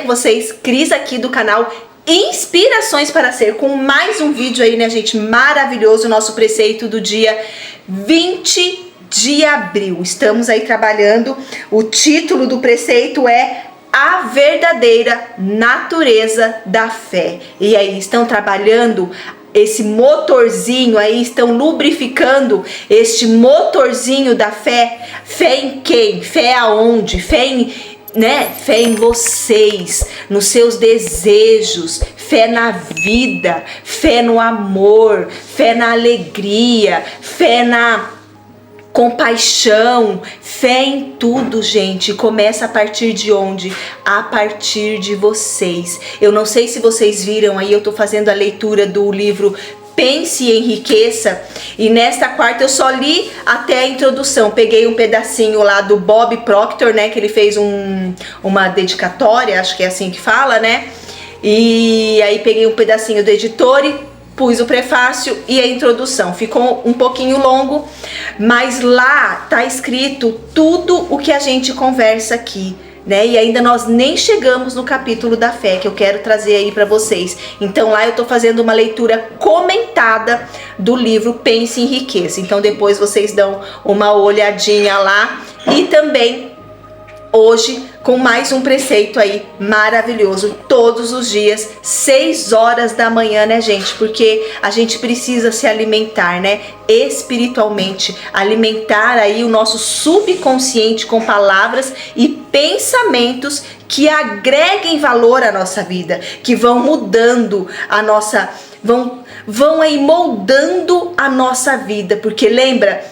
com vocês? Cris aqui do canal Inspirações para Ser, com mais um vídeo aí, né, gente, maravilhoso, nosso preceito do dia 20 de abril. Estamos aí trabalhando, o título do preceito é A Verdadeira Natureza da Fé. E aí, estão trabalhando esse motorzinho aí, estão lubrificando este motorzinho da fé. Fé em quem? Fé aonde? Fé em vocês, nos seus desejos, fé na vida, fé no amor, fé na alegria, fé na compaixão, fé em tudo, gente. Começa a partir de onde? A partir de vocês. Eu não sei se vocês viram aí, eu tô fazendo a leitura do livro Pense e Enriqueça, e nesta quarta eu só li até a introdução. Peguei um pedacinho lá do Bob Proctor, né, que ele fez uma dedicatória, acho que é assim que fala, né, e aí peguei um pedacinho do editor e pus o prefácio e a introdução. Ficou um pouquinho longo, mas lá tá escrito tudo o que a gente conversa aqui, né? E ainda nós nem chegamos no capítulo da fé, que eu quero trazer aí para vocês. Então lá eu tô fazendo uma leitura comentada do livro Pense e Enriqueça. Então depois vocês dão uma olhadinha lá. E também hoje com mais um preceito aí maravilhoso, todos os dias, 6 horas da manhã, né, gente? Porque a gente precisa se alimentar, né, espiritualmente, alimentar aí o nosso subconsciente com palavras e pensamentos que agreguem valor à nossa vida, que vão mudando a nossa, vão aí moldando a nossa vida, porque lembra,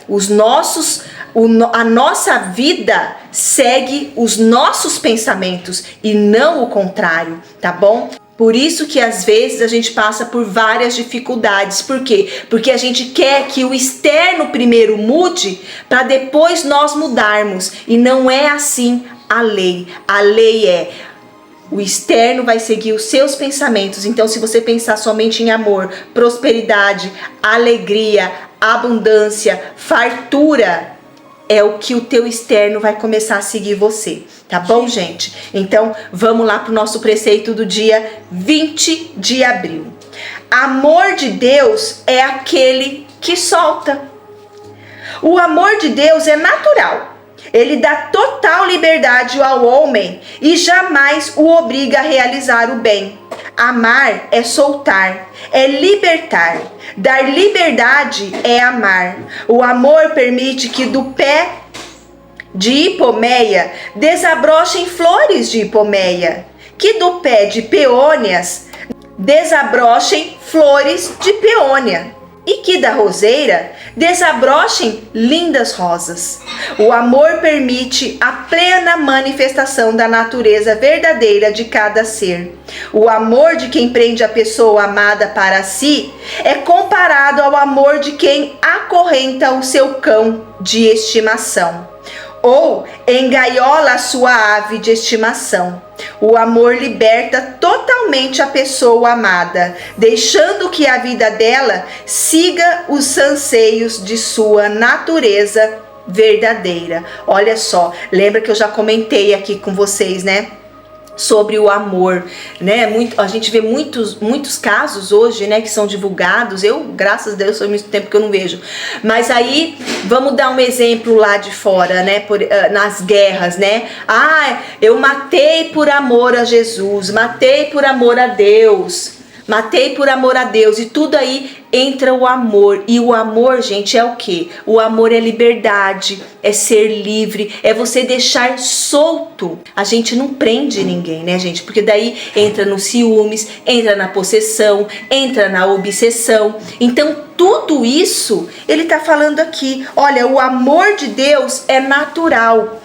a nossa vida segue os nossos pensamentos e não o contrário, tá bom? Por isso que às vezes a gente passa por várias dificuldades. Por quê? Porque a gente quer que o externo primeiro mude para depois nós mudarmos. E não é assim a lei. A lei é: o externo vai seguir os seus pensamentos. Então, se você pensar somente em amor, prosperidade, alegria, abundância, fartura, é o que o teu externo vai começar a seguir você, tá bom, gente? Então, vamos lá pro nosso preceito do dia 20 de abril. Amor de Deus é aquele que solta. O amor de Deus é natural. Ele dá total liberdade ao homem e jamais o obriga a realizar o bem. Amar é soltar, é libertar. Dar liberdade é amar. O amor permite que do pé de hipomeia desabrochem flores de hipomeia, que do pé de peônias desabrochem flores de peônia, e que da roseira desabrochem lindas rosas. O amor permite a plena manifestação da natureza verdadeira de cada ser. O amor de quem prende a pessoa amada para si é comparado ao amor de quem acorrenta o seu cão de estimação, ou engaiola a sua ave de estimação. O amor liberta totalmente a pessoa amada, deixando que a vida dela siga os anseios de sua natureza verdadeira. Olha só, lembra que eu já comentei aqui com vocês, né, sobre o amor, né? A gente vê muitos casos hoje, né, que são divulgados. Eu, graças a Deus, faz muito tempo que eu não vejo. Mas aí, vamos dar um exemplo lá de fora, né? Nas guerras, né? Ah, eu matei por amor a Jesus, matei por amor a Deus. Matei por amor a Deus, e tudo aí entra o amor. E o amor, gente, é o quê? O amor é liberdade, é ser livre, é você deixar solto. A gente não prende ninguém, né, gente? Porque daí entra no ciúmes, entra na possessão, entra na obsessão. Então, tudo isso ele tá falando aqui. Olha, o amor de Deus é natural.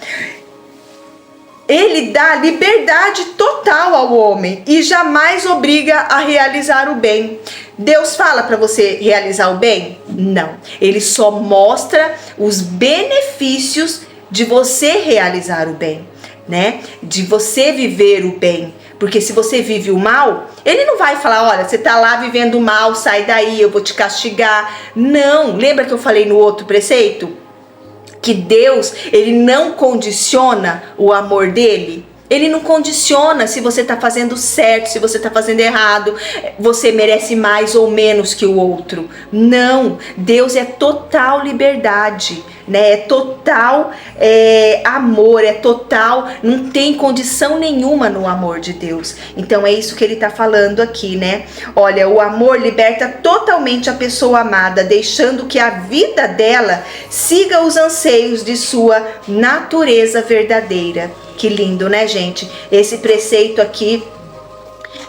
Ele dá liberdade total ao homem e jamais obriga a realizar o bem. Deus fala para você realizar o bem? Não. Ele só mostra os benefícios de você realizar o bem, né? De você viver o bem. Porque se você vive o mal, ele não vai falar: olha, você tá lá vivendo o mal, sai daí, eu vou te castigar. Não. Lembra que eu falei no outro preceito? Que Deus, ele não condiciona o amor dele. Ele não condiciona se você está fazendo certo, se você está fazendo errado, você merece mais ou menos que o outro. Não, Deus é total liberdade, né? É total amor, é total, não tem condição nenhuma no amor de Deus. Então é isso que ele está falando aqui, né? Olha, o amor liberta totalmente a pessoa amada, deixando que a vida dela siga os anseios de sua natureza verdadeira. Que lindo, né, gente? Esse preceito aqui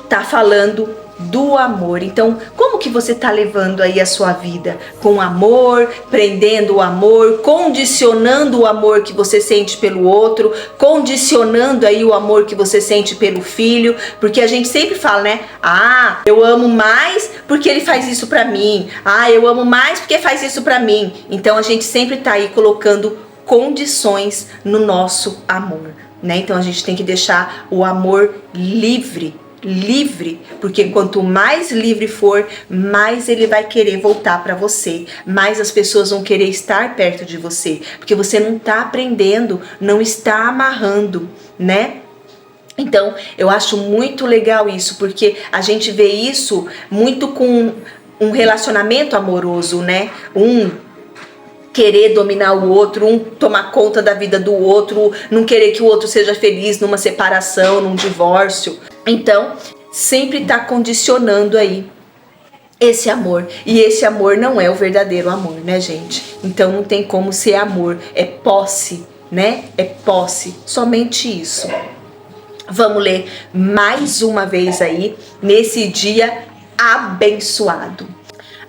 tá falando do amor. Então, como que você tá levando aí a sua vida? Com amor, prendendo o amor, condicionando o amor que você sente pelo outro, condicionando aí o amor que você sente pelo filho, porque a gente sempre fala, né? Ah, eu amo mais porque ele faz isso pra mim. Ah, eu amo mais porque faz isso pra mim. Então, a gente sempre tá aí colocando condições no nosso amor, né? Então a gente tem que deixar o amor livre, porque quanto mais livre for, mais ele vai querer voltar para você, mais as pessoas vão querer estar perto de você, porque você não está aprendendo, não está amarrando, né? Então eu acho muito legal isso, porque a gente vê isso muito com um relacionamento amoroso, né? Querer dominar o outro, um tomar conta da vida do outro, não querer que o outro seja feliz numa separação, num divórcio. Então, sempre tá condicionando aí esse amor. E esse amor não é o verdadeiro amor, né, gente? Então não tem como ser amor, é posse, né? É posse, somente isso. Vamos ler mais uma vez aí, nesse dia abençoado.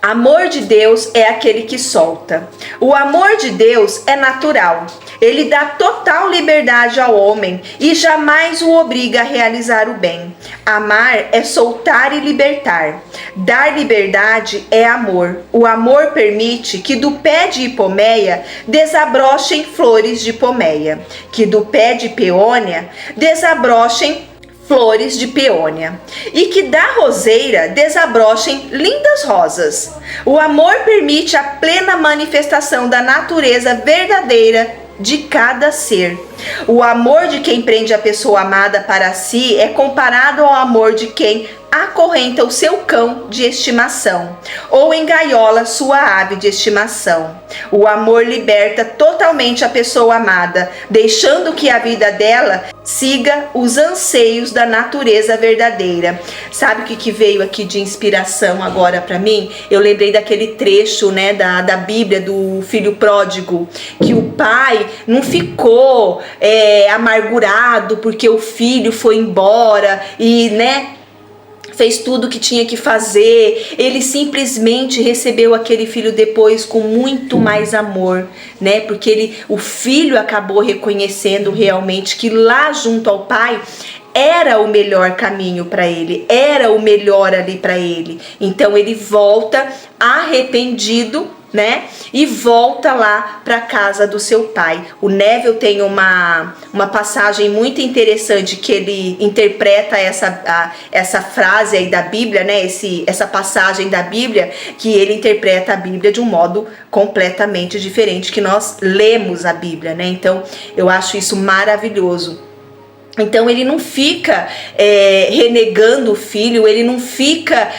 Amor de Deus é aquele que solta. O amor de Deus é natural. Ele dá total liberdade ao homem e jamais o obriga a realizar o bem. Amar é soltar e libertar. Dar liberdade é amor. O amor permite que do pé de hipomeia desabrochem flores de pomeia, que do pé de peônia desabrochem flores de peônia, e que da roseira desabrochem lindas rosas. O amor permite a plena manifestação da natureza verdadeira de cada ser. O amor de quem prende a pessoa amada para si é comparado ao amor de quem acorrenta o seu cão de estimação ou engaiola sua ave de estimação. O amor liberta totalmente a pessoa amada, deixando que a vida dela siga os anseios da natureza verdadeira. Sabe o que veio aqui de inspiração agora para mim? Eu lembrei daquele trecho, né, da Bíblia, do filho pródigo, que o pai não ficou amargurado porque o filho foi embora e, né, fez tudo o que tinha que fazer. Ele simplesmente recebeu aquele filho depois com muito mais amor, né? Porque o filho acabou reconhecendo realmente que lá junto ao pai era o melhor caminho para ele, era o melhor ali para ele. Então ele volta arrependido, né? E volta lá para casa do seu pai. O Neville tem uma passagem muito interessante que ele interpreta essa frase aí da Bíblia, né? Essa passagem da Bíblia, que ele interpreta a Bíblia de um modo completamente diferente que nós lemos a Bíblia, né? Então eu acho isso maravilhoso. Então ele não fica renegando o filho, ele não fica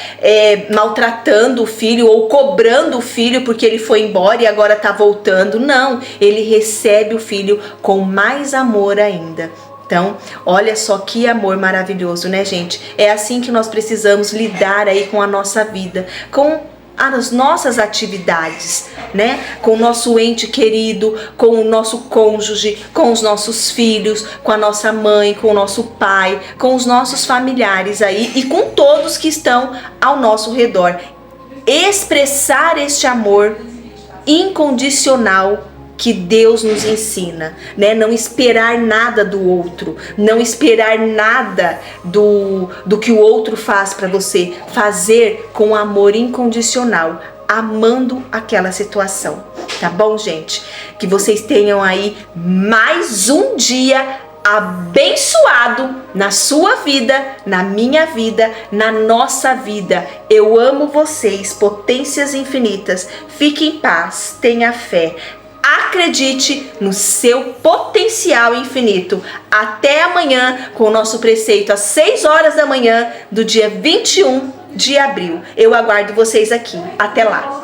maltratando o filho ou cobrando o filho porque ele foi embora e agora está voltando. Não, ele recebe o filho com mais amor ainda. Então, olha só que amor maravilhoso, né, gente? É assim que nós precisamos lidar aí com a nossa vida, com as nossas atividades, né? Com o nosso ente querido, com o nosso cônjuge, com os nossos filhos, com a nossa mãe, com o nosso pai, com os nossos familiares aí e com todos que estão ao nosso redor. Expressar este amor incondicional que Deus nos ensina, né? Não esperar nada do outro, não esperar nada do que o outro faz para você, fazer com amor incondicional, amando aquela situação, tá bom, gente? Que vocês tenham aí mais um dia abençoado na sua vida, na minha vida, na nossa vida. Eu amo vocês, potências infinitas. Fique em paz, tenha fé. acredite no seu potencial infinito. Até amanhã com o nosso preceito às 6 horas da manhã do dia 21 de abril. Eu aguardo vocês aqui. Até lá!